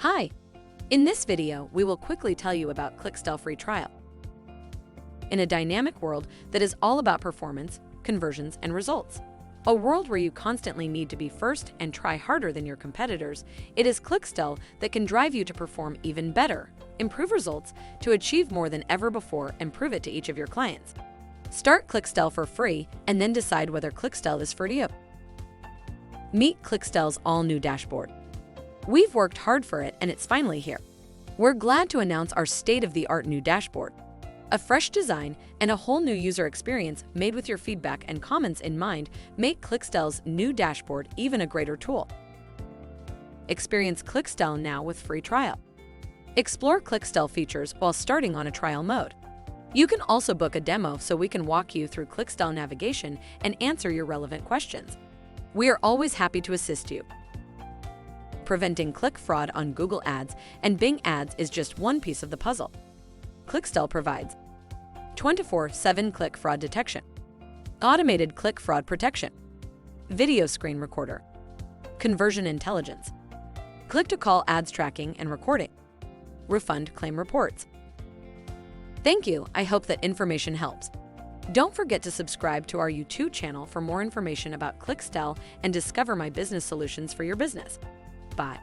Hi! In this video, we will quickly tell you about Clixtell Free Trial. In a dynamic world that is all about performance, conversions, and results, a world where you constantly need to be first and try harder than your competitors, it is Clixtell that can drive you to perform even better, improve results, to achieve more than ever before, and prove it to each of your clients. Start Clixtell for free and then decide whether Clixtell is for you. Meet Clixtell's all-new dashboard. We've worked hard for it and it's finally here. We're glad to announce our state-of-the-art new dashboard. A fresh design and a whole new user experience made with your feedback and comments in mind make Clixtell's new dashboard even a greater tool. Experience Clixtell now with free trial. Explore Clixtell features while starting on a trial mode. You can also book a demo so we can walk you through Clixtell navigation and answer your relevant questions. We are always happy to assist you. Preventing click fraud on Google Ads and Bing Ads is just one piece of the puzzle. Clixtell provides 24/7 click fraud detection, automated click fraud protection, video screen recorder, conversion intelligence, click-to-call ads tracking and recording, refund claim reports. Thank you. I hope that information helps. Don't forget to subscribe to our YouTube channel for more information about Clixtell and discover my business solutions for your business. Bye.